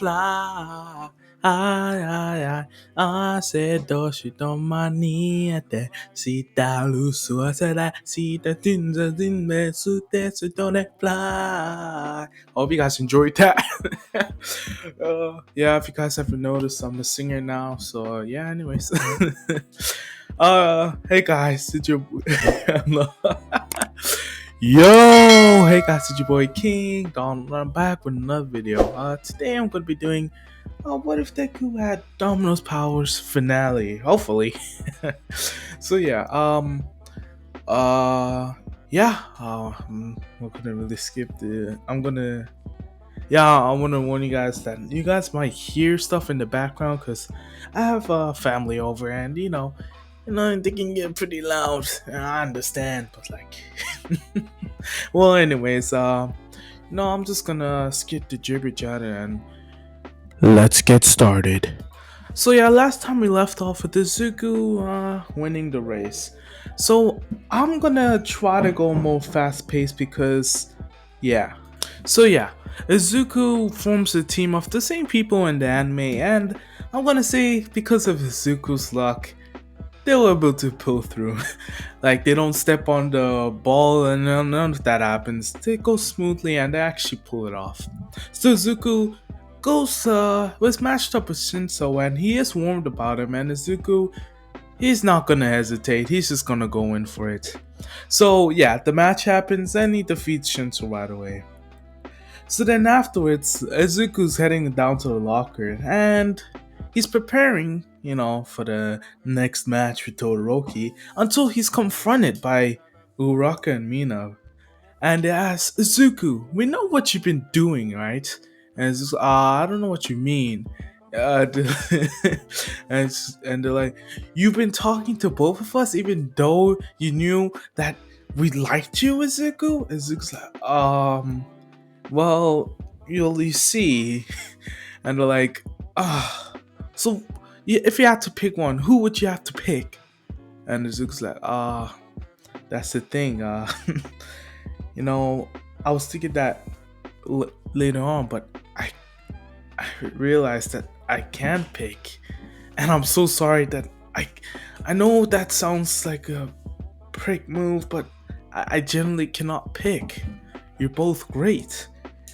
fly. I said, doshi do maniete, sita lusu, said, sita dinza dinme, sute, so don't fly. Hope you guys enjoyed that. Yeah, if you guys haven't noticed, I'm a singer now. So, yeah, anyways. Hey guys, it's your. Yo, hey guys, it's your boy King Don. I'm back with another video. Today I'm gonna be doing what if Deku had Domino's powers finale, hopefully. So yeah, yeah, I'm not gonna really skip I want to warn you guys that you guys might hear stuff in the background because I have a family over and they can get pretty loud. I understand, but like, well, anyways, I'm just gonna skip the jibber chatter and let's get started. So yeah, last time we left off with Izuku winning the race. So I'm gonna try to go more fast paced because, yeah. So yeah, Izuku forms a team of the same people in the anime, and I'm gonna say because of Izuku's luck, they were able to pull through. Like they don't step on the ball and none of that happens. They go smoothly and they actually pull it off. So Izuku was matched up with Shinso and he is warned about him, and Izuku, he's not gonna hesitate, he's just gonna go in for it. So yeah, the match happens and he defeats Shinso right away. So then afterwards, Izuku's heading down to the locker and he's preparing, for the next match with Todoroki until he's confronted by Uraka and Mina. And they ask, Izuku, we know what you've been doing, right? And it's just, I don't know what you mean. And they're like, you've been talking to both of us even though you knew that we liked you, Izuku? And Izuku's like, well, you see. And they're like, so if you had to pick one, who would you have to pick? And Izuku's like, that's the thing. I was thinking that later on, but I realized that I can pick. And I'm so sorry that I know that sounds like a prick move, but I generally cannot pick. You're both great.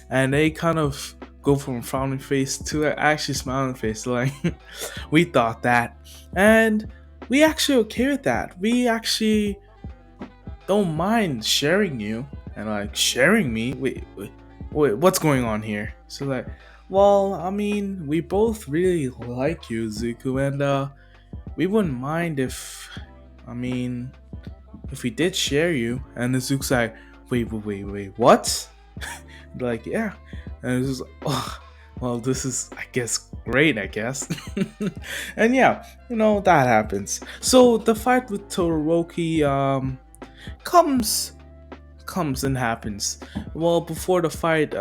And they kind of go from frowning face to actually smiling face. Like, we thought that. And we actually okay with that. We actually don't mind sharing you. And like, sharing me? Wait, what's going on here? So like, well, I mean, we both really like you, Zuko, and we wouldn't mind if we did share you. And the Zuko's like, wait, what? Like, yeah. And it's just, well, this is, I guess, great, I guess. And yeah, that happens. So the fight with Todoroki comes and happens. Well, before the fight,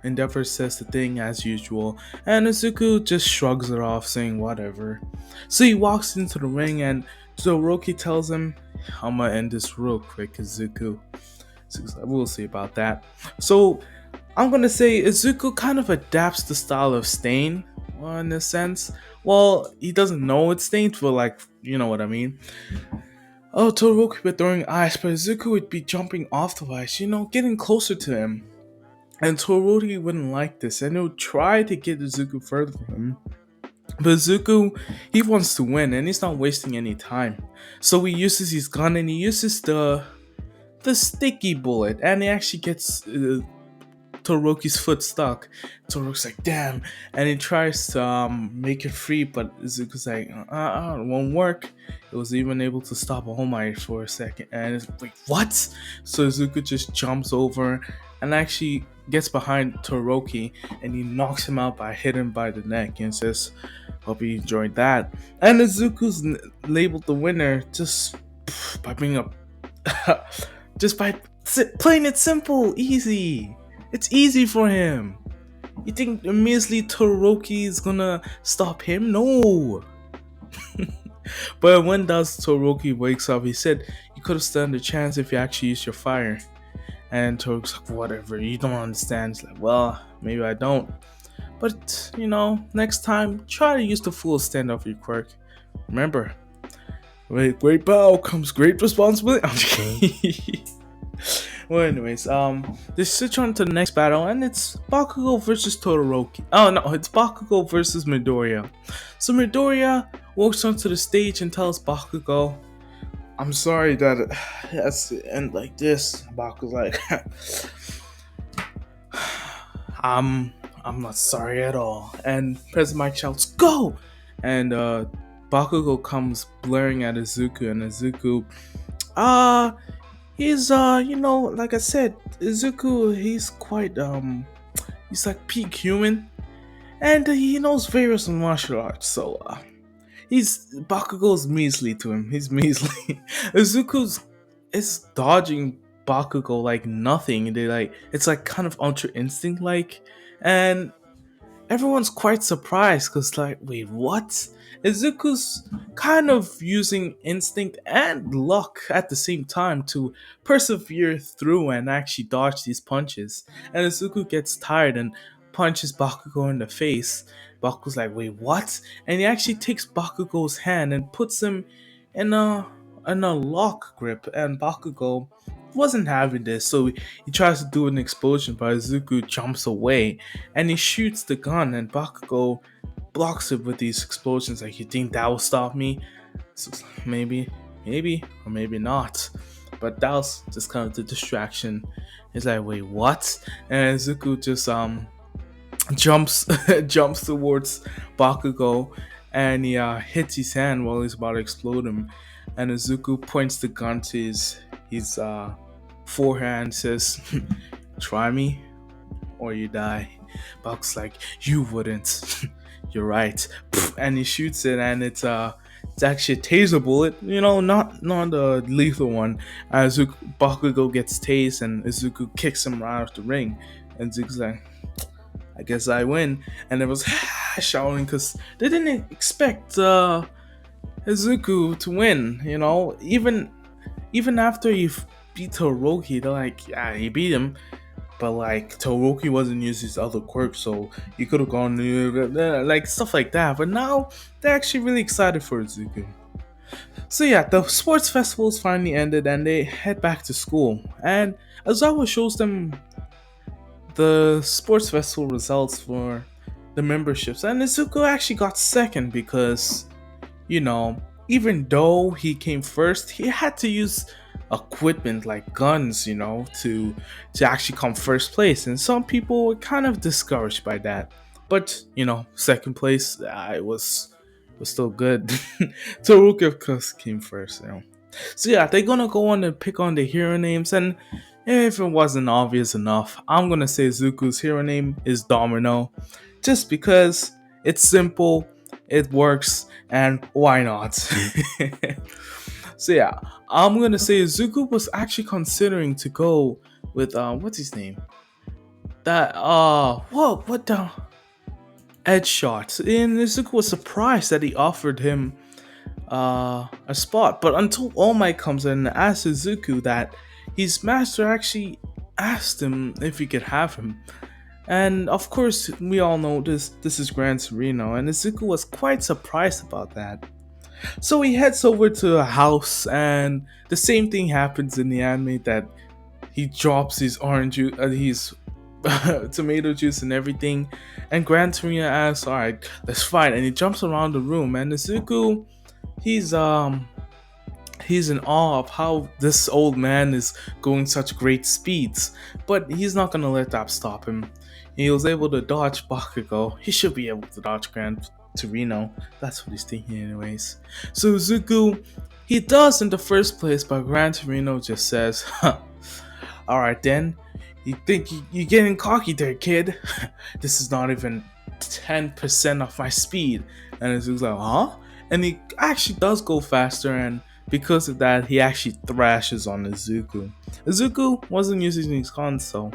Endeavor says the thing as usual, and Izuku just shrugs it off, saying whatever. So he walks into the ring, and Todoroki tells him, I'm gonna end this real quick, Izuku. We'll see about that. So I'm gonna say Izuku kind of adapts the style of Stain, in a sense. Well, he doesn't know it's Stain, but like, you know what I mean. Oh, Todoroki would be throwing ice, but Izuku would be jumping off the ice, getting closer to him. And Todoroki wouldn't like this, and he would try to get Izuku further from him. But Izuku, he wants to win, and he's not wasting any time. So he uses his gun, and he uses the sticky bullet, and he actually gets Todoroki's foot stuck. Todoroki's like, damn, and he tries to make it free, but Izuku's like, it won't work. It was even able to stop All Might for a second, and it's like, what? So Izuku just jumps over and actually gets behind Todoroki, and he knocks him out by hitting him by the neck and says, hope you enjoyed that. And Izuku's labeled the winner just by being just by playing it simple, easy. It's easy for him. You think immediately Todoroki is gonna stop him? No. But when Todoroki wakes up, he said, you could have stood a chance if you actually used your fire. And Todoroki's like, whatever, you don't understand. It's like, well, maybe I don't. But, next time, try to use the full extent of your quirk. Remember, with great power comes great responsibility. I'm just kidding. Well, anyways, they switch on to the next battle, and it's Bakugo versus Todoroki. Oh no, it's Bakugo versus Midoriya. So Midoriya walks onto the stage and tells Bakugo, "I'm sorry that it has to end like this." Bakugo's like, I'm not sorry at all." And President Mike shouts, "Go!" And Bakugo comes blaring at Izuku, and Izuku, uh, he's like I said, Izuku, he's like peak human, and he knows various martial arts, so he's Bakugo's measly to him. He's measly. Izuku's is dodging Bakugo like nothing. It's like kind of ultra instinct like, and everyone's quite surprised because, like, wait, what? Izuku's kind of using instinct and luck at the same time to persevere through and actually dodge these punches. And Izuku gets tired and punches Bakugo in the face. Bakugo's like, wait, what? And he actually takes Bakugo's hand and puts him in a lock grip. And Bakugo wasn't having this, so he tries to do an explosion, but Izuku jumps away and he shoots the gun, and Bakugo blocks it with these explosions. Like, you think that will stop me? So maybe, or maybe not. But that was just kind of the distraction. He's like, wait, what? And Izuku just jumps jumps towards Bakugo, and he hits his hand while he's about to explode him. And Izuku points the gun to his forehead and says, "Try me, or you die." Buck's like, "You wouldn't." "You're right." And he shoots it, and it's actually a taser bullet, not a lethal one. As Bakugo gets tased, and Izuku kicks him right out of the ring, and Izuku's like, "I guess I win." And it was shouting because they didn't expect Izuku to win. Even after he beat Todoroki, they're like, "Yeah, he beat him." But like, Todoroki wasn't using his other quirks, so he could have gone like stuff like that. But now they're actually really excited for Izuku. So yeah, the sports festivals finally ended, and they head back to school. And Azawa shows them the sports festival results for the memberships, and Izuku actually got second because, you know, even though he came first, he had to use equipment like guns, to actually come first place. And some people were kind of discouraged by that. But, second place, it was still good. Todoroki, of course, came first. So yeah, they're gonna go on and pick on the hero names, and if it wasn't obvious enough, I'm gonna say Zuko's hero name is Domino, just because it's simple, it works, and why not? So yeah, I'm gonna say Zuko was actually considering to go with what's his name? That what the Edge Shot. And Zuko was surprised that he offered him a spot, but until All Might comes in and asks Zuko that his master actually asked him if he could have him. And of course, we all know this is Gran Torino, and Izuku was quite surprised about that. So he heads over to a house, and the same thing happens in the anime, that he drops his orange juice, his tomato juice and everything. And Gran Torino asks, "All right, let's fight." And he jumps around the room, and Izuku, he's in awe of how this old man is going such great speeds, but he's not gonna let that stop him. He was able to dodge Bakugo. He should be able to dodge Gran Torino. That's what he's thinking anyways. So Zuko, he does in the first place, but Gran Torino just says, "Huh, alright then, you think you're getting cocky there, kid. This is not even 10% of my speed." And Zuko's like, "Huh?" And he actually does go faster, and because of that, he actually thrashes on Izuku. Izuku wasn't using his guns, so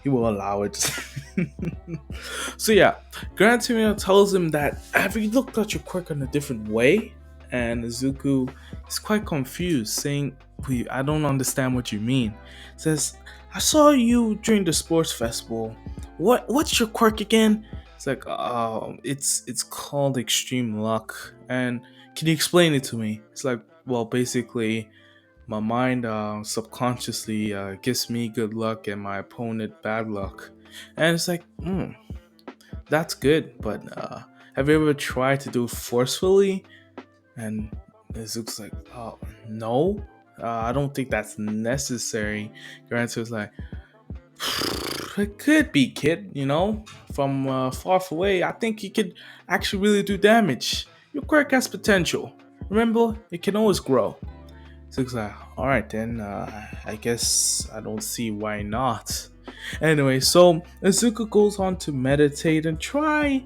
he will allow it. So yeah, Gran Torino tells him that, "Have you looked at your quirk in a different way?" And Izuku is quite confused, saying, "I don't understand what you mean." Says, "I saw you during the sports festival. What's your quirk again?" It's like, it's called extreme luck. And can you explain it to me? It's like, well, basically, my mind subconsciously gives me good luck and my opponent bad luck. And it's like, that's good, but have you ever tried to do it forcefully? And it looks like, oh, no, I don't think that's necessary. Your answer is like, it could be, kid, from far away. I think you could actually really do damage. Your quirk has potential. Remember, it can always grow. So it's like, alright then, I guess I don't see why not. Anyway, so Izuku goes on to meditate and try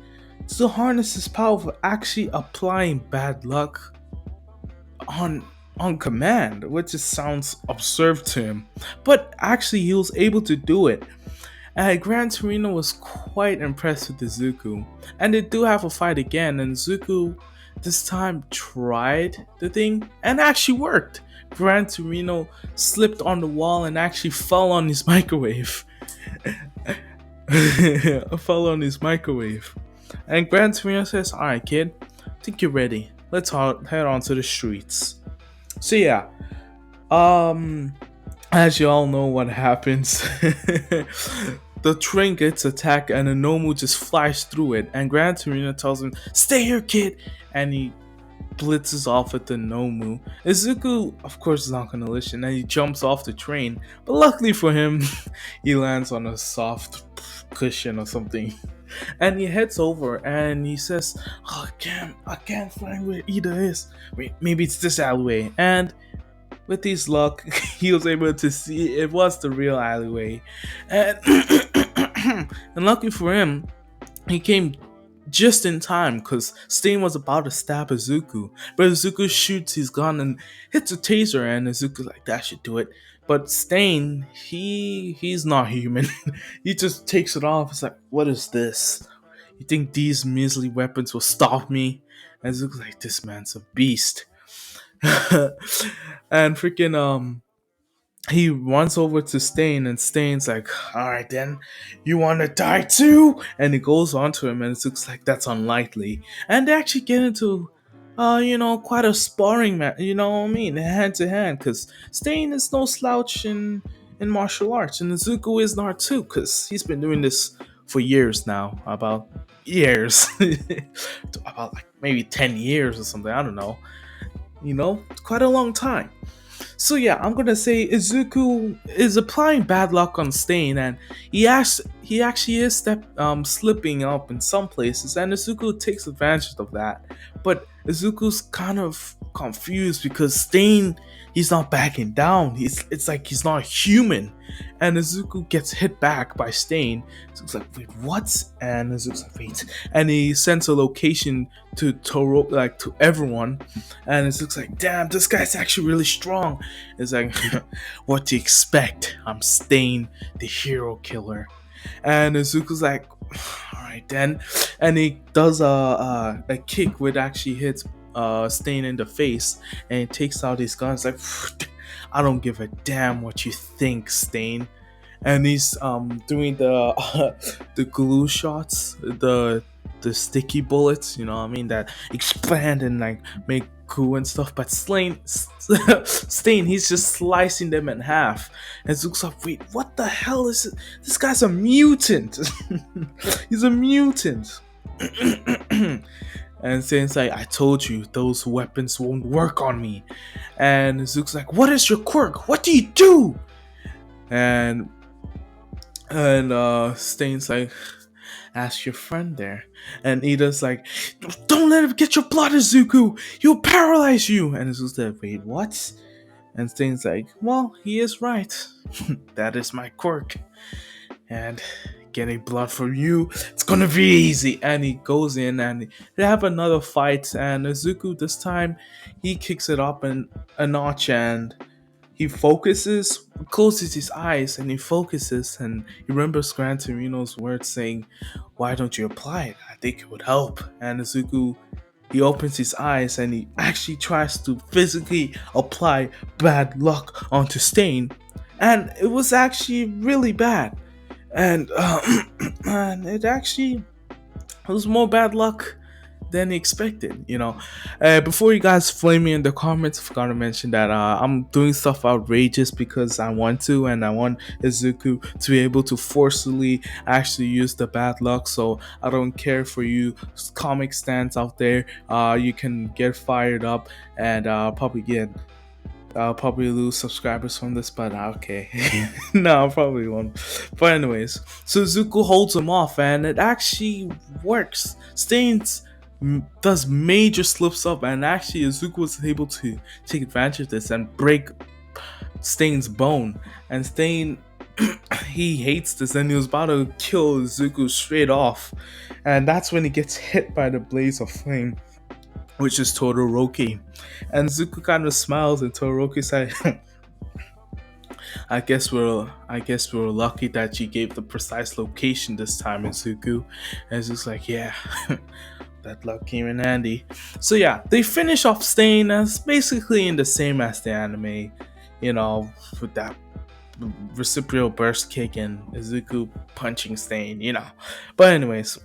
to harness his power for actually applying bad luck on command, which just sounds absurd to him. But actually he was able to do it. And Gran Torino was quite impressed with Izuku. And they do have a fight again, and Izuku this time tried the thing and actually worked. Gran Torino slipped on the wall and actually fell on his microwave. Fell on his microwave. And Gran Torino says, alright kid, I think you're ready. Let's head on to the streets. So yeah, as you all know what happens. The train gets attacked and a Nomu just flies through it, and Gran Torino tells him, stay here kid, and he blitzes off at the Nomu. Izuku of course is not gonna listen and he jumps off the train, but luckily for him he lands on a soft cushion or something. And he heads over and he says, oh, I can't find where Ida is. Wait, maybe it's this alleyway. And with his luck, he was able to see it was the real alleyway. And, and lucky for him, he came just in time because Stain was about to stab Izuku. But Izuku shoots his gun and hits a taser, and Izuku's like, that should do it. But Stain, he's not human. He just takes it off. It's like, what is this? You think these measly weapons will stop me? And Izuku's like, this man's a beast. And freaking he runs over to Stain, and Stain's like, alright then, you wanna die too? And he goes on to him, and it looks like that's unlikely. And they actually get into quite a sparring match, you know what I mean, hand to hand, because Stain is no slouch in martial arts, and Izuku is not too, because he's been doing this for years now, about years. About like maybe 10 years or something, I don't know. Quite a long time. So yeah, I'm gonna say Izuku is applying bad luck on Stain, and he actually is slipping up in some places, and Izuku takes advantage of that. But Izuku's kind of confused because Stain, he's not backing down. It's like he's not human, and Izuku gets hit back by Stain. So it's like, wait, what? And Izuku's like, wait, and he sends a location to Toro, like to everyone, and it looks like, damn, this guy's actually really strong. It's like, what do you expect? I'm Stain, the hero killer. And Izuku's like, alright then, and he does a kick which actually hits Stain in the face, and he takes out his gun. It's like, I don't give a damn what you think, Stain. And he's doing the the glue shots, the sticky bullets, you know what I mean, that expand and like make goo and stuff. But Stain, he's just slicing them in half. And it looks like, wait, what the hell is it? This guy's a mutant. He's a mutant. And Stain's like, I told you, those weapons won't work on me. And Zuko's like, what is your quirk? What do you do? And Stain's like, ask your friend there. And Ida's like, don't let him get your blood, Izuku. He'll paralyze you. And Izuku's like, wait, what? And Stain's like, well, he is right. That is my quirk. And getting blood from you, it's gonna be easy. And he goes in and they have another fight. And Izuku, this time, he kicks it up a notch, and he closes his eyes, and he focuses, and he remembers Gran Torino's words saying, why don't you apply it? I think it would help. And Izuku, he opens his eyes, and he actually tries to physically apply bad luck onto Stain. And it was actually really bad. And, and it actually it was more bad luck than expected, you know. Before you guys flame me in the comments, I forgot to mention that I'm doing stuff outrageous because I want to, and I want Izuku to be able to forcefully actually use the bad luck. So I don't care for you comic stands out there. You can get fired up and probably get I'll probably lose subscribers from this, but okay. No, I probably won't. But anyways, so Zuko holds him off, and it actually works. Stains does major slips up, and actually Zuko was able to take advantage of this and break Stain's bone. And Stain, he hates this, and he was about to kill Zuko straight off. And that's when he gets hit by the blaze of flame, which is Todoroki. And Zuko kind of smiles, and Todoroki's like, I guess we're lucky that you gave the precise location this time, Izuku. And it's just like, yeah, that luck came in handy. So yeah, they finish off Stain as basically in the same as the anime, you know, with that reciprocal burst kick and Izuku punching Stain, you know. But anyways,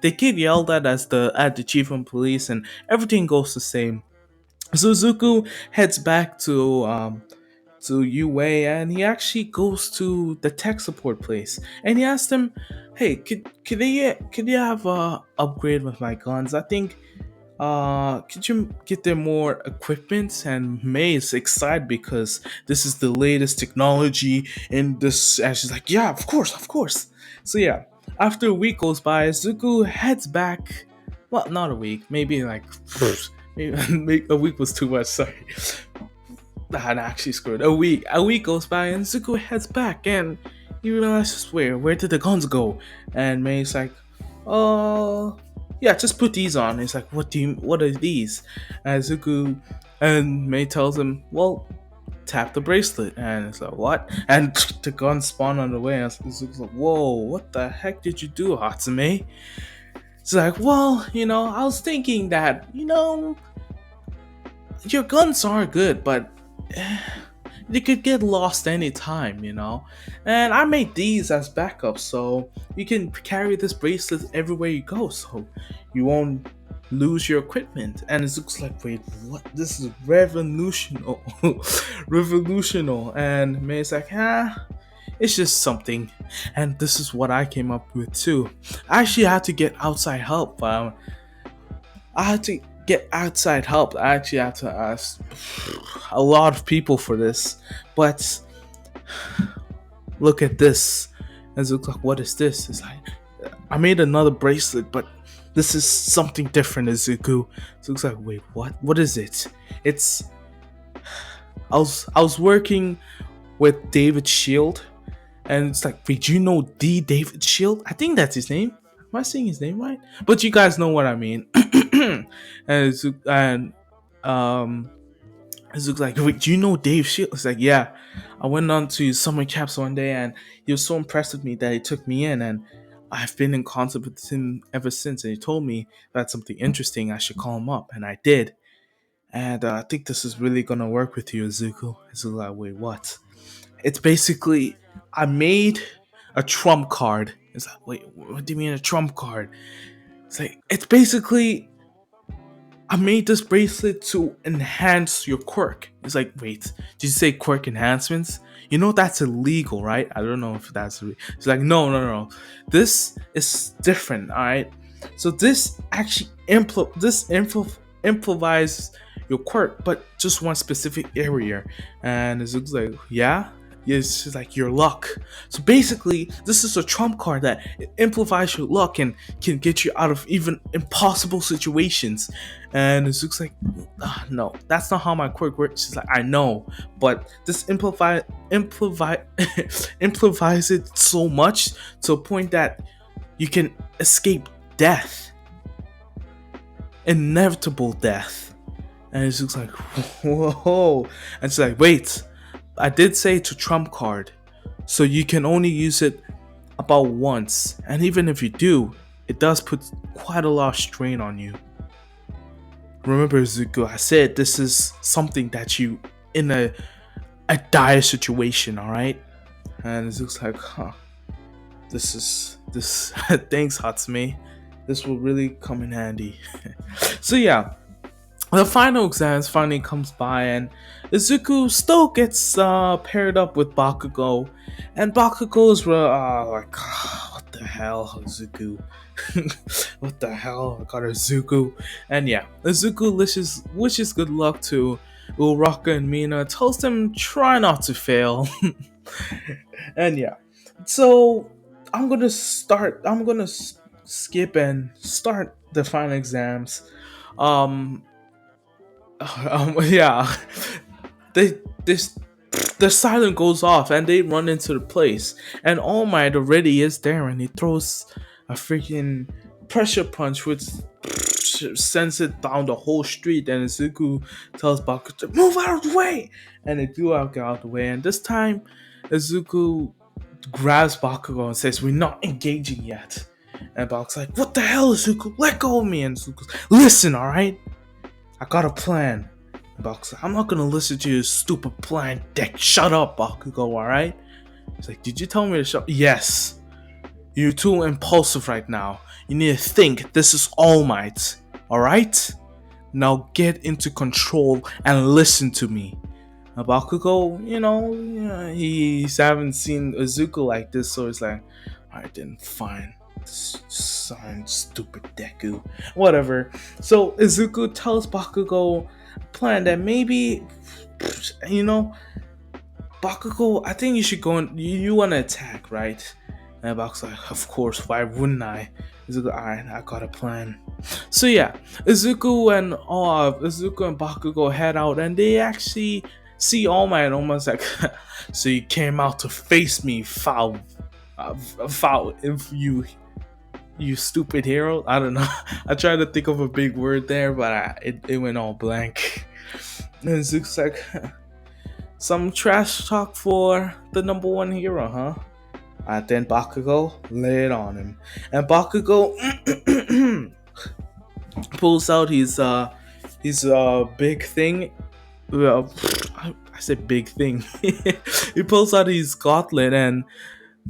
they get yelled at at the chief of police, and everything goes the same. So Zuko heads back to UA, and he actually goes to the tech support place, and he asks them, "Hey, could they have upgrade with my guns? I think could you get them more equipment?" And May is excited because this is the latest technology in this, and she's like, "Yeah, of course, of course." So yeah, after a week goes by, Zuko heads back. Well, not a week, maybe like maybe a week was too much. Sorry, that actually screwed. A week goes by, and Zuko heads back, and he realizes where did the guns go? And May's like, "Oh, yeah, just put these on." He's like, what are these?" And Zuko and May tells him, "Well, tap the bracelet." And it's like, "What?" And the guns spawn on the way, and Zuko's like, "Whoa, what the heck did you do, Hatsume?" It's like, "Well, I was thinking that, your guns are good, but they could get lost anytime. And I made these as backups, so you can carry this bracelet everywhere you go, so you won't lose your equipment." And it looks like, "Wait, what? This is revolutionary." Revolutionary. And May's like, it's just something. And this is what I came up with too. I actually had to get outside help. I had to get outside help. I actually had to ask a lot of people for this. But look at this. And it looks like, "What is this?" It's like, "I made another bracelet, but this is something different, Izuku." So it looks like, "Wait, what? What is it?" It's I was working with David Shield, and it's like, "Wait, do you know the David Shield?" I think that's his name. Am I saying his name right? But you guys know what I mean. And um it looks like, "Wait, do you know Dave Shield?" It's like, "Yeah, I went on to summer camps one day, and he was so impressed with me that he took me in, and I've been in contact with him ever since. And he told me that's something interesting. I should call him up," and I did. And I think this is really gonna work with you, Izuku. It's like, "Wait, what?" It's basically, I made a trump card. It's like, "Wait, what do you mean a trump card?" It's like, it's basically, I made this bracelet to enhance your quirk. It's like, "Wait, did you say quirk enhancements? That's illegal, right?" I don't know if it's like, "No, no, no. This is different, all right? So this actually improvises your quirk, but just one specific area." And it looks like, "Yeah." It's just like your luck. So basically, this is a trump card that amplifies your luck and can get you out of even impossible situations. And it looks like, no, that's not how my quirk works. She's like, "I know, but this improvise it so much to a point that you can escape death, inevitable death." And it looks like, whoa. And she's like, "Wait, I did say to trump card, so you can only use it about once, and even if you do, it does put quite a lot of strain on you. Remember, Zuko, I said this is something that you in a dire situation, alright?" And it looks like, this thanks Hatsumi. This will really come in handy. So yeah, the final exams finally comes by, and Izuku still gets paired up with Bakugo, and Bakugo's like, what the hell, Izuku? What the hell? I got Izuku, and yeah, Izuku wishes good luck to Uraka and Mina, tells them try not to fail, and yeah, so I'm gonna skip and start the final exams. Um, yeah, they this the siren goes off and they run into the place, and All Might already is there, and he throws a freaking pressure punch which sends it down the whole street, and Izuku tells Baku to move out of the way, and they do get out of the way, and this time Izuku grabs Bakugo and says, "We're not engaging yet." And Bakugo's like, "What the hell, Izuku? Let go of me!" And Izuku's, "Listen, alright? I got a plan." Bakugo's like, "I'm not gonna listen to your stupid plan, Dick. Shut up, Bakugo, alright?" He's like, "Did you tell me to shut?" "Yes. You're too impulsive right now. You need to think this is All Might, alright? Now get into control and listen to me." Bakugo, he's haven't seen Izuku like this, so he's like, "Alright then, fine. Sign, stupid Deku. Whatever." So Izuku tells Bakugo a plan that maybe, you know, Bakugo, I think you should go and you want to attack, right? And Bakugo's like, "Of course, why wouldn't I?" Izuku, "Alright, I got a plan." So yeah, Izuku and Bakugo head out, and they actually see All Might, and almost like, "So you came out to face me, foul, if you stupid hero." I don't know. I tried to think of a big word there, but it went all blank. And Izuku's like, "Some trash talk for the number one hero, huh?" Then Bakugo lay it on him, and Bakugo pulls out his big thing. Well, I said big thing. He pulls out his gauntlet, and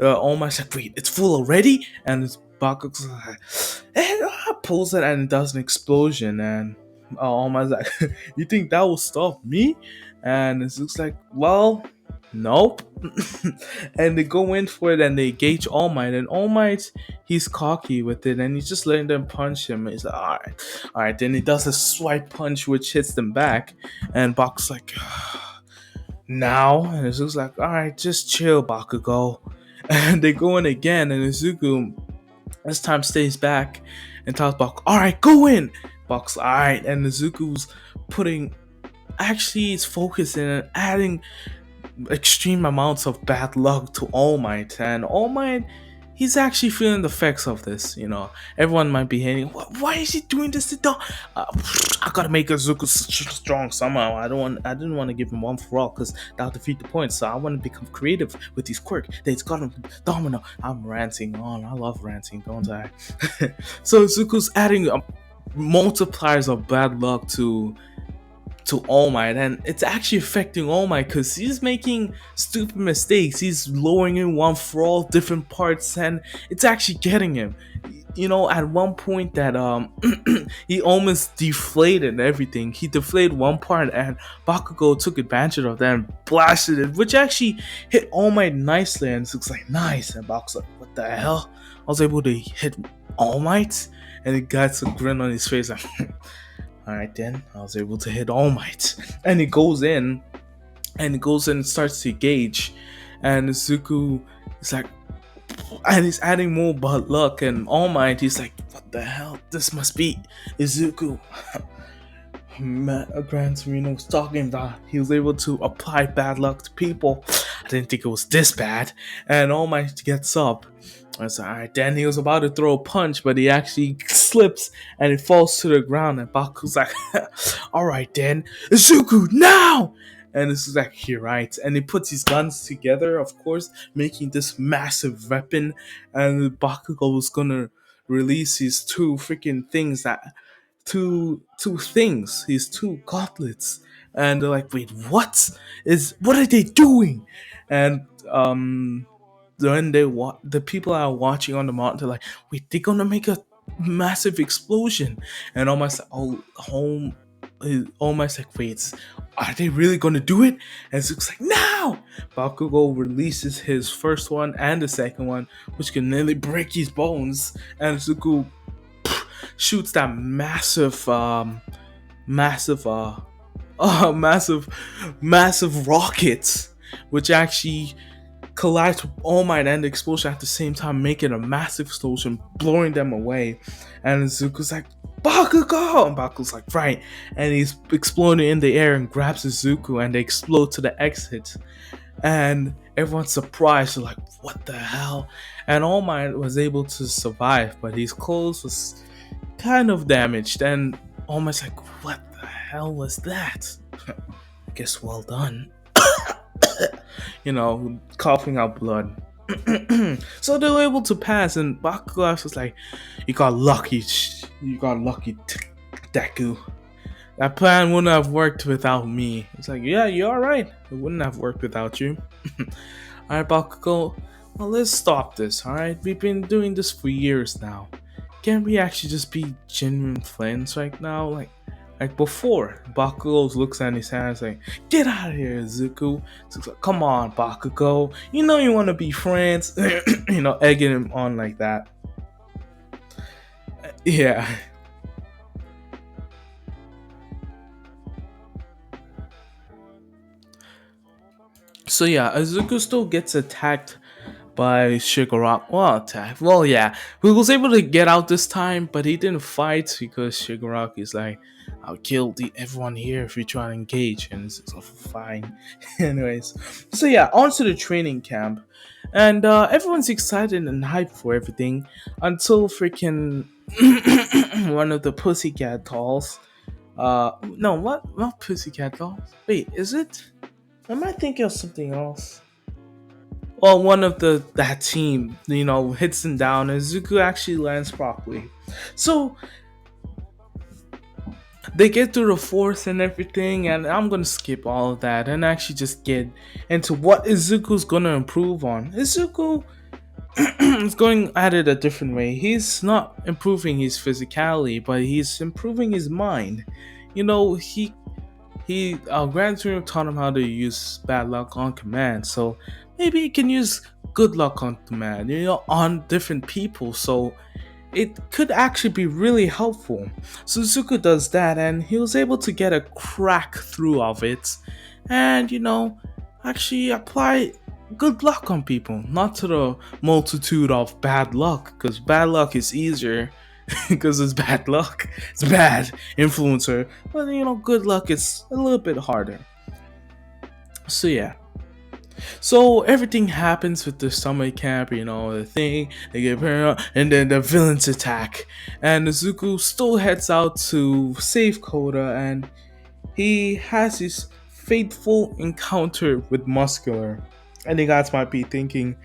All Might's like, "Wait, it's full already?" And Bakugo's like, pulls it and it does an explosion, and All Might's like, "You think that will stop me?" And it looks like, "Well, nope." And they go in for it and they gauge All Might, and All Might, he's cocky with it, and he's just letting them punch him. He's like, "Alright." Then he does a swipe punch which hits them back, and Baku's like, "Now?" And Izuku's like, "Alright, just chill, Bakugo." And they go in again, and Izuku this time stays back and tells Bakugo, "Alright, go in." Baku's alright, and Izuku's putting, actually he's focusing and adding extreme amounts of bad luck to All Might, and All Might, he's actually feeling the effects of this. Everyone might be hating, Why is he doing this to Dom? I gotta make Izuku strong somehow. I didn't want to give him one for all because that'll defeat the point. So I want to become creative with these quirks. They've got him Domino." I'm ranting on. I love ranting, don't I? So Izuku's adding multipliers of bad luck to All Might, and it's actually affecting All Might because he's making stupid mistakes. He's lowering in one for all different parts, and it's actually getting him. At one point that he almost deflated everything. He deflated one part, and Bakugo took advantage of that and blasted it, which actually hit All Might nicely, and it looks like nice. And Bakugo's like, "What the hell? I was able to hit All Might?" And he got a grin on his face, like, "Alright then, I was able to hit All Might." And he goes in, and starts to gauge, and Izuku is like, and he's adding more bad luck, and All Might, he's like, "What the hell? This must be Izuku." Gran Torino was talking about he was able to apply bad luck to people. I didn't think it was this bad. And All Might gets up. I was like, "Alright." Then he was about to throw a punch, but he actually slips and it falls to the ground. And Baku's like, "Alright then, Izuku, now!" And this is like, "Here, right." And he puts his guns together, of course, making this massive weapon. And Bakugo was gonna release his two freaking things that two things, his two gauntlets. And they're like, "Wait, what are they doing?" And when the people that are watching on the mountain, they're like, wait, they're gonna make a massive explosion, and almost home. Almost like, wait, are they really gonna do it? And Zuko's like, no! Bakugo releases his first one and the second one, which can nearly break his bones, and Zuko shoots that massive, massive rocket, which actually collides with All Might and the explosion at the same time, making a massive explosion, blowing them away. And Zuko's like, Bakugo! And Bakugo's like, right. And he's exploding in the air and grabs Zuko, and they explode to the exit. And everyone's surprised, they're like, what the hell? And All Might was able to survive, but his clothes was kind of damaged. And All Might's like, what the hell was that? I guess well done. Coughing out blood. So they were able to pass, and Bakugo was like, "You got lucky, Deku. That plan wouldn't have worked without me." It's like, "Yeah, you're all right. It wouldn't have worked without you." All right, Bakugo. Well, let's stop this. All right, we've been doing this for years now. Can't we actually just be genuine friends right now? Like before, Bakugo looks at his hands like, get out of here, Izuku. Zuko's like, come on, Bakugo. You know you want to be friends. Egging him on like that. Yeah. So yeah, Izuku still gets attacked by Shigaraki. Well, attack. Well, yeah, he was able to get out this time, but he didn't fight because Shigaraki's like, "I'll kill everyone here if you try to engage," and it's like, fine. Anyways, so yeah, on to the training camp, and everyone's excited and hyped for everything until freaking one of the pussycat dolls. No, what? Not pussycat dolls. Wait, is it? Am I thinking of something else? Well, one of that team, hits him down, and Zuko actually lands properly. So they get through the force and everything, and I'm gonna skip all of that and actually just get into what Izuku's gonna improve on. Izuku is going at it a different way. He's not improving his physicality, but he's improving his mind. Gran Turismo taught him how to use bad luck on command, so maybe he can use good luck on command, on different people, so it could actually be really helpful. So Zuko does that, and he was able to get a crack through of it, and actually apply good luck on people, not to the multitude of bad luck, because bad luck is easier because it's bad luck. It's bad influencer. But good luck is a little bit harder. So yeah. So everything happens with the summer camp, the thing, they get paranoid, and then the villains attack. And Izuku still heads out to save Koda, and he has his fateful encounter with Muscular. And you guys might be thinking,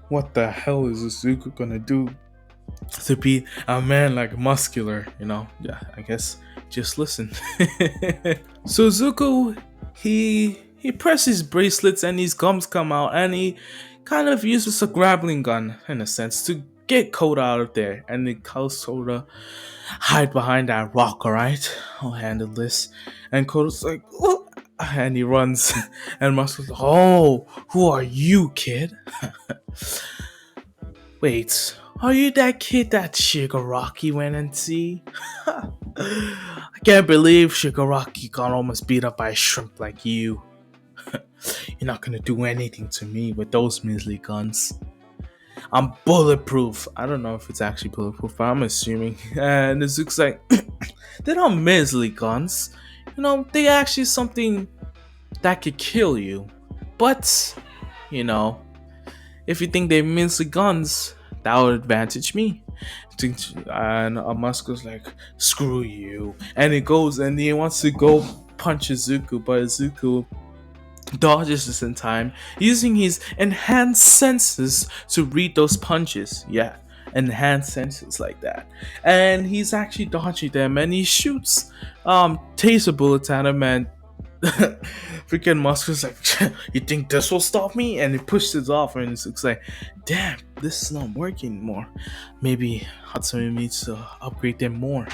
what the hell is Izuku gonna do to be a man like Muscular? Yeah, I guess just listen. So Zuko, he presses bracelets and his gums come out, and he kind of uses a grappling gun in a sense to get Koda out of there, and he tells Koda, hide behind that rock, alright? I'll handle this. And Koda's like, what? And he runs, and Muscle's like, oh, who are you, kid? Wait, are you that kid that Shigaraki went and see? I can't believe Shigaraki got almost beat up by a shrimp like you. You're not gonna do anything to me with those measly guns. I'm bulletproof. I don't know if it's actually bulletproof, but I'm assuming. And Izuku's like, they're not measly guns. They actually something that could kill you. But, if you think they're measly guns, that would advantage me. And Musco's like, screw you. And he goes and he wants to go punch Izuku, but Izuku dodges this in time, using his enhanced senses to read those punches. Yeah, enhanced senses like that. And he's actually dodging them, and he shoots taser bullets at him, and Freaking Muscle's like, you think this will stop me? And he pushed it off, and it's like, damn, this is not working anymore. Maybe Hatsune needs to upgrade them more.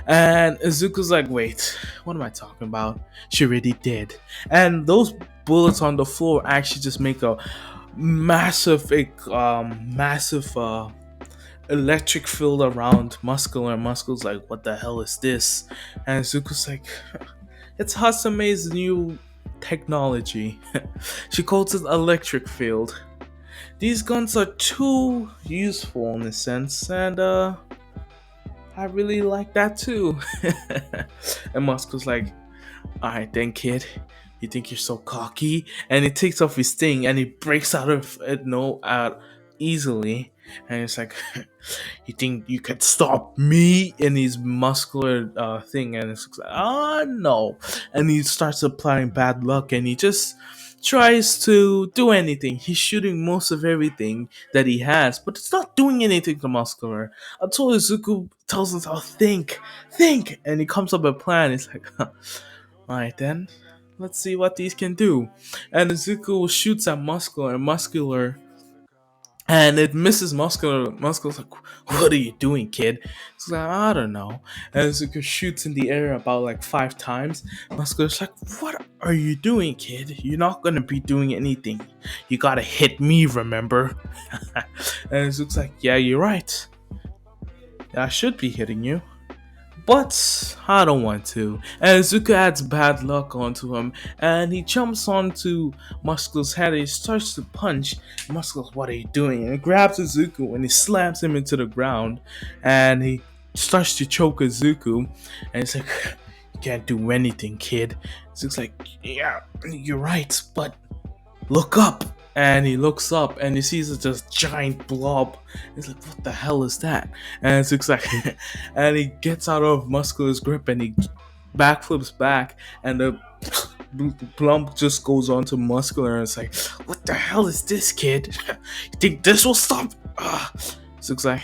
And Izuku's like, wait, what am I talking about? She already did. And those bullets on the floor actually just make a massive electric field around Muscular. And Muscle's like, what the hell is this? And Izuku's like, it's Hatsume's new technology. She calls it electric field. These guns are too useful in a sense, and I really like that too. And Muscle's like, alright then, kid. You think you're so cocky? And he takes off his thing and he breaks out of it out easily. And it's like, you think you could stop me in his muscular thing? And it's like, no. And he starts applying bad luck and he just tries to do anything. He's shooting most of everything that he has, but it's not doing anything to muscular. Until Izuku tells us, think. And he comes up with a plan. It's like, alright then, let's see what these can do. And Izuku shoots at muscular, and it misses muscular. Muscular's like, what are you doing, kid? It's like, I don't know. And Izuku shoots in the air about like 5 times. Muscular's like, what are you doing, kid? You're not gonna be doing anything. You gotta hit me, remember? And Izuku's like, yeah, you're right. I should be hitting you. But I don't want to. And Zuka adds bad luck onto him, and he jumps onto Muscle's head and he starts to punch. Muscle's, what are you doing? And he grabs Izuku and he slams him into the ground, and he starts to choke Izuku. And he's like, you can't do anything, kid. Zuka's like, yeah, you're right, but look up. And he looks up and he sees this giant blob. He's like, what the hell is that? And it's like, and he gets out of Muscular's grip and he backflips back, and the plump just goes on to Muscular, and it's like, what the hell is this, kid? You think this will stop? So it's like,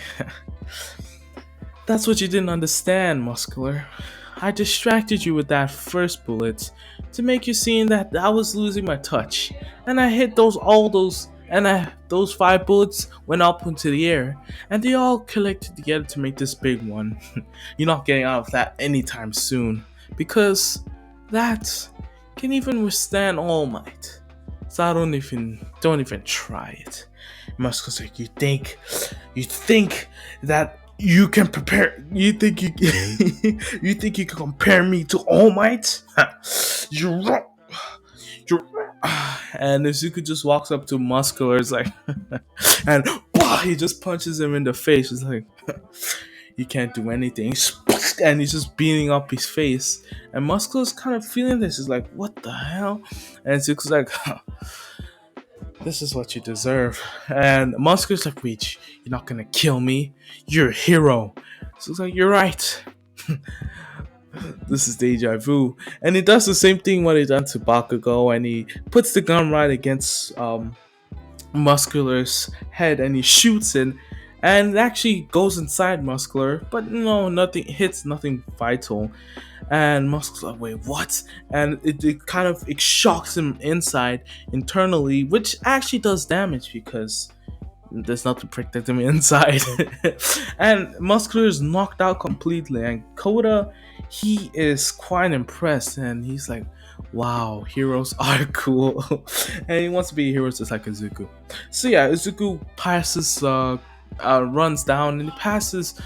that's what you didn't understand, Muscular. I distracted you with that first bullet to make you see that I was losing my touch, and I hit those 5 bullets went up into the air, and they all collected together to make this big one. You're not getting out of that anytime soon, because that can even withstand All Might. So I don't even try it. Muscle's like, you think that you can prepare? You think you you think you can compare me to All Might? You're wrong. You're wrong. And Izuku just walks up to Muscular, is like, and he just punches him in the face. It's like, you can't do anything. And he's just beating up his face. And Muscular's kind of feeling this. He's like, what the hell? And Izuku's like, this is what you deserve. And Muscular's like, wait, you're not gonna kill me. You're a hero. So it's like, you're right. This is deja vu. And he does the same thing what he done to Bakugo, and he puts the gun right against Muscular's head and he shoots it, and it actually goes inside Muscular, but no, nothing vital. And Muscular's like, wait, what? And it kind of shocks him inside internally, which actually does damage because there's nothing protect him inside. And Muscular is knocked out completely, and Koda, he is quite impressed, and he's like, wow, heroes are cool. And he wants to be a hero just like Izuku. So yeah, Izuku runs down and he passes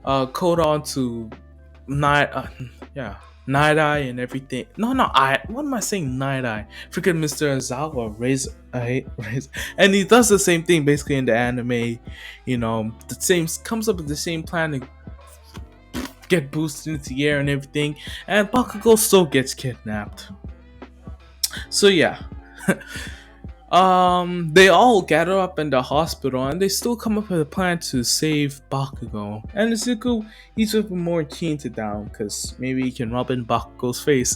Koda on to Night Eye and everything. No, what am I saying? Night Eye. Freaking Mr. Azawa and he does the same thing basically in the anime. Comes up with the same plan to get boosted into the air and everything. And Bakugo still gets kidnapped. So yeah. They all gather up in the hospital and they still come up with a plan to save Bakugo. And Izuku, he's even more keen to down because maybe he can rub in Bakugo's face.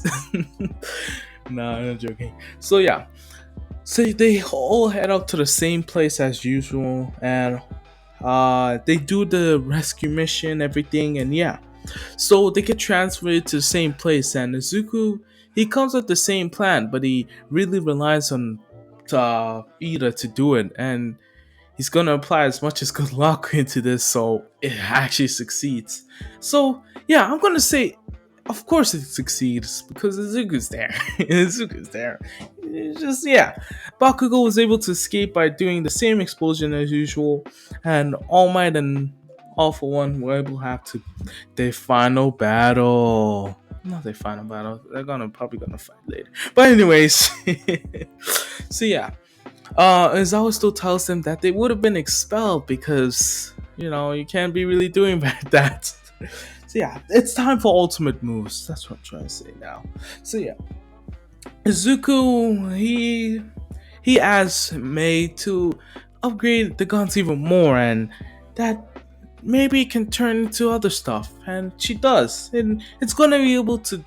Nah, I'm not joking. So yeah, so they all head up to the same place as usual, and they do the rescue mission, everything, and yeah. So they get transferred to the same place, and Izuku, he comes with the same plan, but he really relies on Ida to do it, and he's gonna apply as much as good luck into this so it actually succeeds. So yeah, I'm gonna say of course it succeeds because Izuku's there. Izuku's there. It's just yeah. Bakugo was able to escape by doing the same explosion as usual, and All Might and All for One were able to have to their final battle. Not their final battle. They're gonna probably gonna fight later. But anyways, so yeah, Izawa still tells them that they would have been expelled because you can't be really doing that. So yeah, it's time for ultimate moves. That's what I'm trying to say now. So yeah, Izuku he asks Mei to upgrade the guns even more, and that maybe it can turn into other stuff, and she does, and it's gonna be able to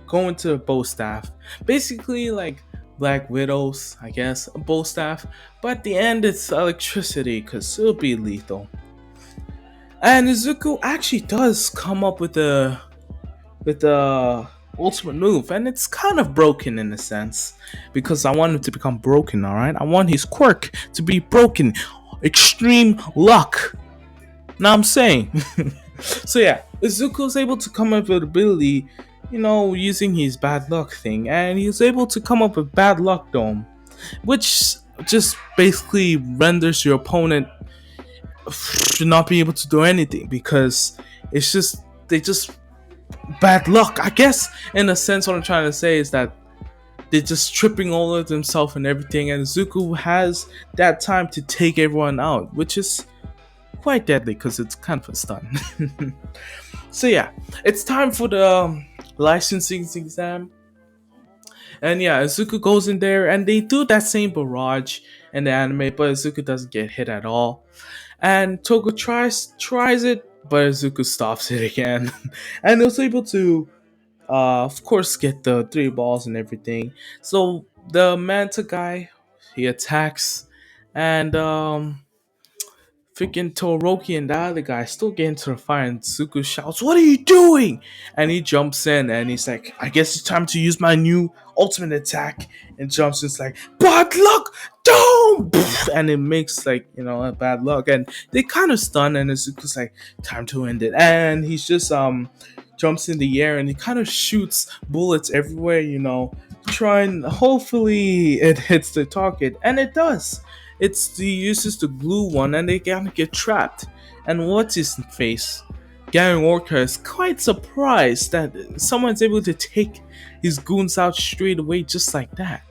go into a bow staff, basically like Black Widow's, I guess, a bow staff, but at the end it's electricity because it'll be lethal. And Izuku actually does come up with the ultimate move, and it's kind of broken in a sense because I want him to become broken. All right, I want his quirk to be broken, extreme luck. Now I'm saying. So yeah, Izuku's able to come up with ability, using his bad luck thing, and he was able to come up with bad luck dome, which just basically renders your opponent to not be able to do anything because it's just they just bad luck. I guess in a sense, what I'm trying to say is that they're just tripping all of themselves and everything, and Izuku has that time to take everyone out, which is quite deadly because it's kind of a stun. So yeah, it's time for the licensing exam, and yeah, Izuku goes in there and they do that same barrage in the anime, but Izuku doesn't get hit at all. And Togo tries it, but Izuku stops it again, and was able to, of course, get the 3 balls and everything. So the Manta guy, he attacks, and freaking Toroki and the other guy still get into the fight, and Zuko shouts, "What are you doing?" And he jumps in and he's like, "I guess it's time to use my new ultimate attack." And jumps in's like, "Bad luck, dome!" And it makes like, a bad luck. And they kind of stun, and Zuko's like, "Time to end it." And he's just jumps in the air and he kind of shoots bullets everywhere, trying, hopefully it hits the target, and it does. He uses the glue one, and they kind of get trapped. And what's his face? Gary Orca is quite surprised that someone's able to take his goons out straight away just like that.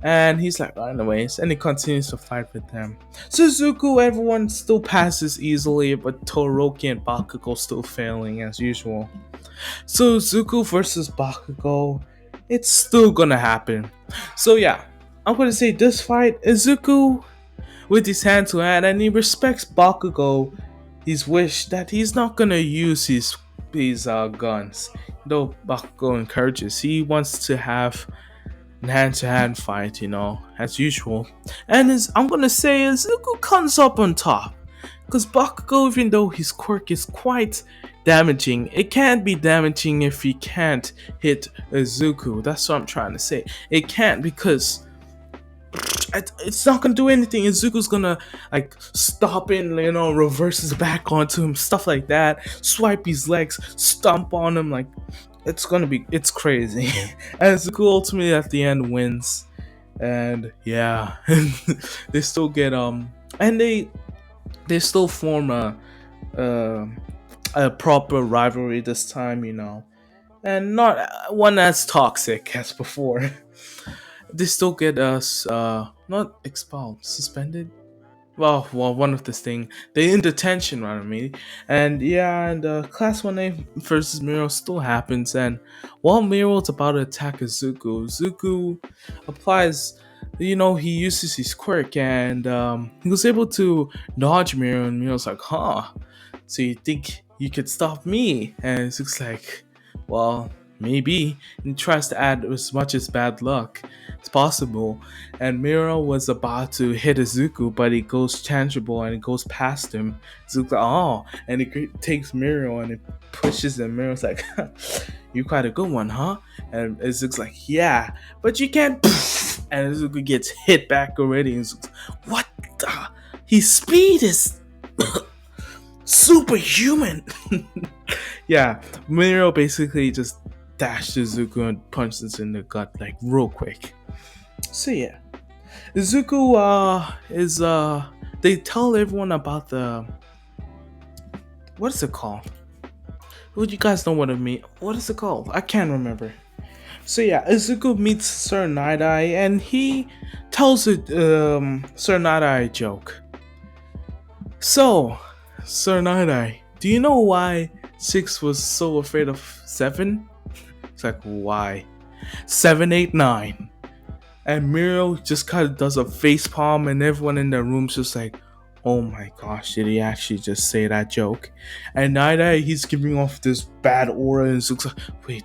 And he's like, anyways, and he continues to fight with them. Suzuku, everyone still passes easily, but Toroki and Bakugo still failing as usual. So Zuko versus Bakugo, it's still gonna happen. So yeah, I'm gonna say this fight, Izuku with his hand to hand, and he respects Bakugo his wish that he's not gonna use his guns. Though Bakugo encourages, he wants to have an hand-to-hand fight, as usual. And I'm gonna say Izuku comes up on top. Because Bakugo, even though his quirk is quite damaging, it can't be damaging if he can't hit Izuku. That's what I'm trying to say. It can't, because it's not gonna do anything. Izuku's gonna like stop in, reverses back onto him, stuff like that, swipe his legs, stomp on him, like it's crazy. And Izuku ultimately at the end wins. And yeah, they still get and they still form a proper rivalry this time, and not one as toxic as before. They still get us not expelled, suspended. Well, one of this thing. They in detention, rather me. And yeah, and Class 1A versus Miro still happens. And while Miro's about to attack Zuko applies, he uses his quirk, and he was able to dodge Miro. And Miro's like, huh? So you think you could stop me? And Zuko's like, well, maybe. And he tries to add as much as bad luck as possible. And Miro was about to hit Izuku, but he goes tangible and it goes past him. Izuku's like, oh, and he takes Miro and it pushes him. Miro's like, You quite a good one, huh? And Izuku's like, yeah, but you can't. And Izuku gets hit back already. And Izuku's, what the? His speed is superhuman. Yeah, Miro basically just dashed Izuku and punches in the gut like real quick. So yeah, Izuku is they tell everyone about the what is it called? Would you guys know what I mean? What is it called? I can't remember. So yeah, Izuku meets Sir Night-Eye and he tells Sir Night-Eye a joke. So, Sir Night-Eye, do you know why 6 was so afraid of 7? It's like, why? 7, 8, 9. And Miro just kind of does a face palm, and everyone in the room's just like, oh my gosh, did he actually just say that joke? And Night-Eye, he's giving off this bad aura, and looks like, wait,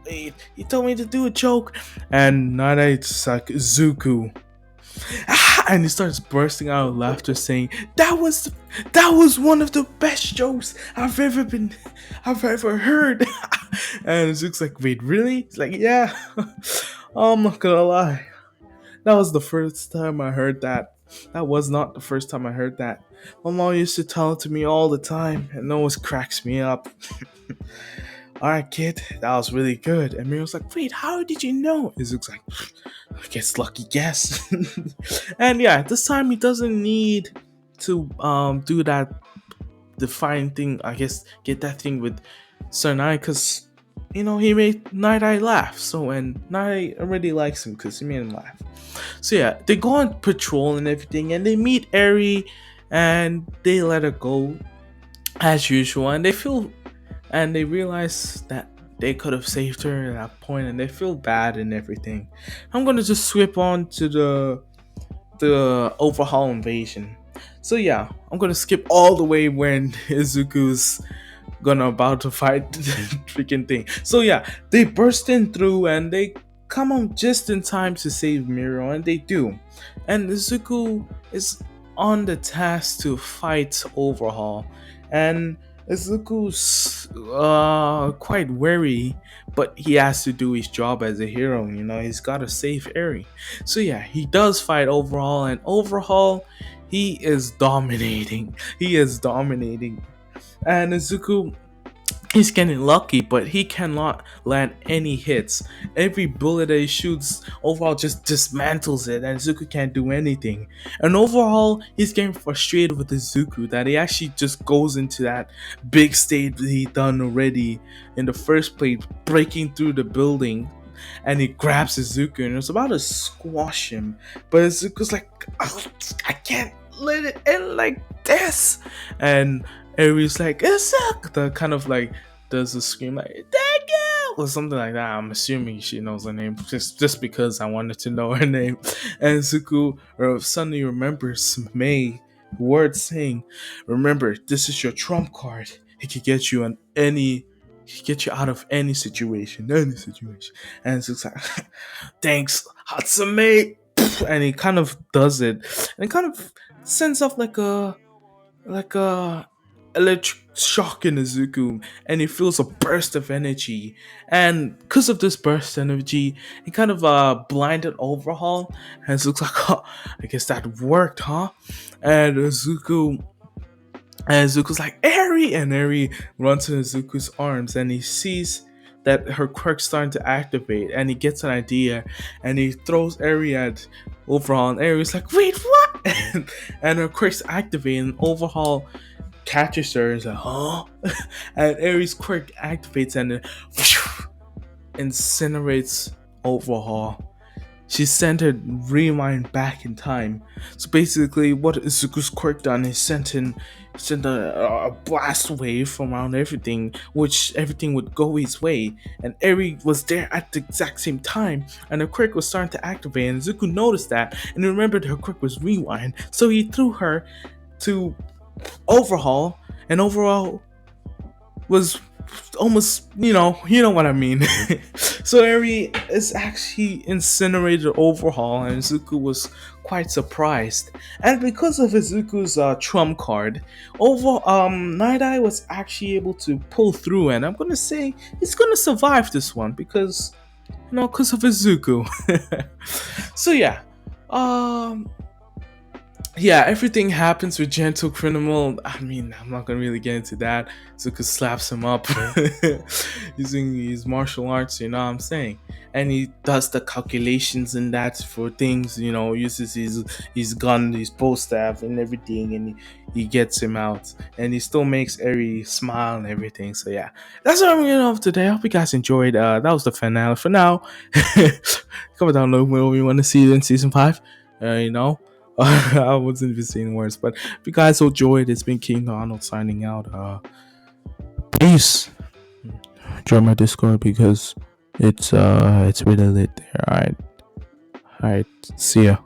he told me to do a joke. And Night-Eye's like, Zuku. And he starts bursting out of laughter, saying, that was one of the best jokes I've ever heard." And Zuko's like, "Wait, really?" He's like, "Yeah." I'm not gonna lie. That was the first time I heard that. That was not the first time I heard that. My mom used to tell it to me all the time, and it always cracks me up. Alright, kid, that was really good. And Mira was like, wait, how did you know? Izuku's like, I guess lucky guess. And yeah, this time he doesn't need to do that define thing, I guess, get that thing with Sunai, because he made Night Eye laugh. So, and Night Eye already likes him because he made him laugh. So yeah, they go on patrol and everything, and they meet Eri, and they let her go as usual, and they realize that they could have saved her at that point, and they feel bad and everything. I'm gonna just swip on to the overhaul invasion. So yeah, I'm gonna skip all the way when Izuku's gonna about to fight the freaking thing. So yeah, they burst in through and they come on just in time to save Miro, and they do. And Izuku is on the task to fight Overhaul, and Izuku's quite wary, but he has to do his job as a hero. He's got to save Eri. So yeah, he does fight Overhaul, and Overhaul, he is dominating. He is dominating, and Izuku, he's getting lucky, but he cannot land any hits. Every bullet that he shoots, Overhaul just dismantles it, and Izuku can't do anything. And Overhaul, he's getting frustrated with Izuku that he actually just goes into that big stage that he done already in the first place, breaking through the building. And he grabs Izuku and it's about to squash him, but Izuku's like, oh, I can't let it end like this. And Eri's like, Izuku, the kind of like does a scream like Deku or something like that. I'm assuming she knows her name just because I wanted to know her name. And Izuku suddenly remembers May words saying, remember, this is your trump card. He could get you out of any situation. And Izuku's like, thanks, Hatsune. And he kind of does it, and it kind of sends off like a electric shock in Izuku, and he feels a burst of energy. And because of this burst of energy, he kind of blinded Overhaul, and Izuku's like, oh, I guess that worked, huh? And Izuku's like, Eri! And Eri runs to Izuku's arms, and he sees that her quirk's starting to activate, and he gets an idea, and he throws Eri at Overhaul, and Eri's like, wait, what? And her quirk's activating, and Overhaul catches her and is like, huh? And Eri's quirk activates and then incinerates Overhaul. She sent her rewind back in time. So basically, what Izuku's quirk done is sent a blast wave from around everything, which everything would go his way. And Eri was there at the exact same time, and her quirk was starting to activate. And Izuku noticed that, and he remembered her quirk was rewind, so he threw her to Overhaul, and Overhaul was almost, you know what I mean. So Eri is actually incinerated Overhaul, and Izuku was quite surprised. And because of Izuku's trump card, over Night Eye was actually able to pull through, and I'm gonna say he's gonna survive this one because because of Izuku. So yeah, um, yeah, everything happens with Gentle Criminal. I mean, I'm not gonna really get into that. Zuka slaps him up using his martial arts, you know what I'm saying? And he does the calculations in that for things, uses his gun, his bow staff, and everything, and he gets him out. And he still makes Eri smile and everything. So yeah, that's what I'm getting off today. I hope you guys enjoyed. That was the finale for now. Comment down below if you want to see it in season 5. I wasn't even saying words, but if you guys enjoyed, it's been King Arnold signing out. Peace. Join my Discord because it's really lit there. Alright. See ya.